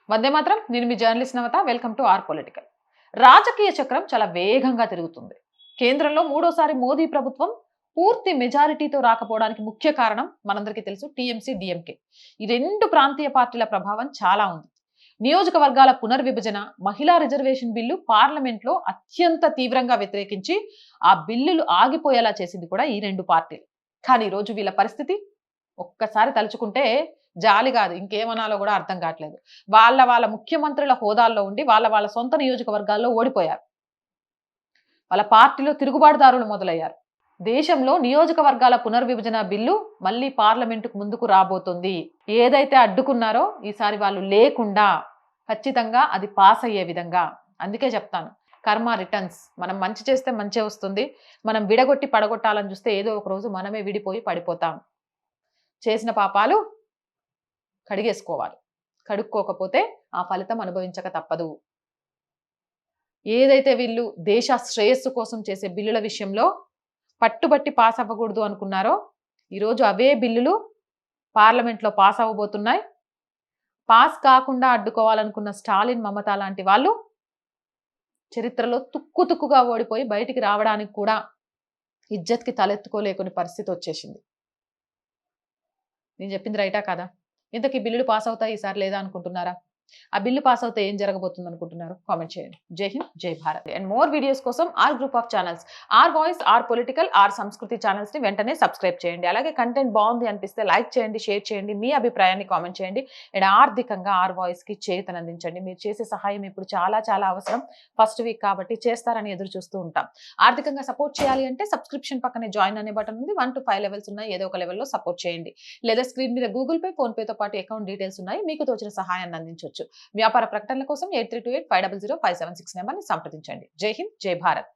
వందే మాత్రం. నేను మీ journalist Navatha. Welcome to our political. రాజకీయ చక్రం చాలా వేగంగా తిరుగుతుంది. కేంద్రంలో మూడోసారి మోదీ ప్రభుత్వం పూర్తి మెజారిటీతో రాకపోవడానికి ముఖ్య కారణం మనందరికీ తెలుసు, టీఎంసీ డిఎంకే. ఈ రెండు ప్రాంతీయ పార్టీల ప్రభావం చాలా ఉంది. నియోజకవర్గాల పునర్విభజన, మహిళా రిజర్వేషన్ బిల్లు పార్లమెంట్లో అత్యంత తీవ్రంగా వ్యతిరేకించి ఆ బిల్లులు ఆగిపోయేలా చేసింది కూడా ఈ రెండు పార్టీలు. కానీ ఈరోజు వీళ్ళ పరిస్థితి ఒక్కసారి తలుచుకుంటే జాలి కాదు, ఇంకేమనాలో కూడా అర్థం కావట్లేదు. వాళ్ళ ముఖ్యమంత్రుల హోదాల్లో ఉండి వాళ్ళ సొంత నియోజకవర్గాల్లో ఓడిపోయారు. వాళ్ళ పార్టీలో తిరుగుబాటుదారులు మొదలయ్యారు. దేశంలో నియోజకవర్గాల పునర్విభజన బిల్లు మళ్ళీ పార్లమెంటుకు ముందుకు రాబోతుంది. ఏదైతే అడ్డుకున్నారో ఈసారి వాళ్ళు లేకుండా ఖచ్చితంగా అది పాస్ అయ్యే విధంగా. అందుకే చెప్తాను, కర్మ రిటర్న్స్. మనం మంచి చేస్తే మంచి వస్తుంది. మనం విడగొట్టి పడగొట్టాలని చూస్తే ఏదో ఒక రోజు మనమే విడిపోయి పడిపోతాం. చేసిన పాపాలు కడిగేసుకోవాలి. కడుక్కోకపోతే ఆ ఫలితం అనుభవించక తప్పదు. ఏదైతే వీళ్ళు దేశ శ్రేయస్సు కోసం చేసే బిల్లుల విషయంలో పట్టుబట్టి పాస్ అవ్వకూడదు అనుకున్నారో, ఈరోజు అవే బిల్లులు పార్లమెంట్లో పాస్ అవ్వబోతున్నాయి. పాస్ కాకుండా అడ్డుకోవాలనుకున్న స్టాలిన్, మమత లాంటి వాళ్ళు చరిత్రలో తుక్కుగా ఓడిపోయి బయటికి రావడానికి కూడా ఇజ్జత్కి తలెత్తుకోలేకునే పరిస్థితి వచ్చేసింది. నేను చెప్పింది రైటా కాదా? ఇంతకీ బిల్లులు పాస్ అవుతాయి ఈసారి లేదా అనుకుంటున్నారా? ఆ బిల్లు పాస్ అవుతే ఏం జరగబోతుంది అనుకుంటున్నారు? కామెంట్ చేయండి. జై హింద్, జై భారత్. అండ్ మోర్ వీడియోస్ కోసం our group of channels, our voice, our political, our Sanskriti channels ని వెంటనే సబ్స్క్రైబ్ చేయండి. అలాగే కంటెంట్ బాగుంది అనిపిస్తే లైక్ చేయండి, షేర్ చేయండి, మీ అభిప్రాయాన్ని కామెంట్ చేయండి. అండ్ ఆర్థికంగా ఆర్ వాయిస్ కి చేతనందించండి. మీరు చేసే సహాయం ఇప్పుడు చాలా చాలా అవసరం. ఫస్ట్ వీక్ కాబట్టి చేస్తారని ఎదురు చూస్తూ ఉంటాం. ఆర్థికంగా సపోర్ట్ చేయాలి అంటే సబ్స్క్రిప్షన్ పక్కనే జాయిన్ అనే బటన్ ఉంది. 1 to 5 లెవెల్స్ ఉన్నాయి. ఏదో ఒక లెవెల్లో సపోర్ట్ చేయండి. లేదా స్క్రీన్ మీద గూగుల్ పే, ఫోన్ పేతో పాటు అకౌంట్ డీటెయిల్స్ ఉన్నాయి. మీకు తోచిన సహాయాన్ని అందించవచ్చు. వ్యాపార ప్రకటనల కోసం 8328500576 నెంబర్ని సంప్రదించండి. జై హింద్, జై భారత్.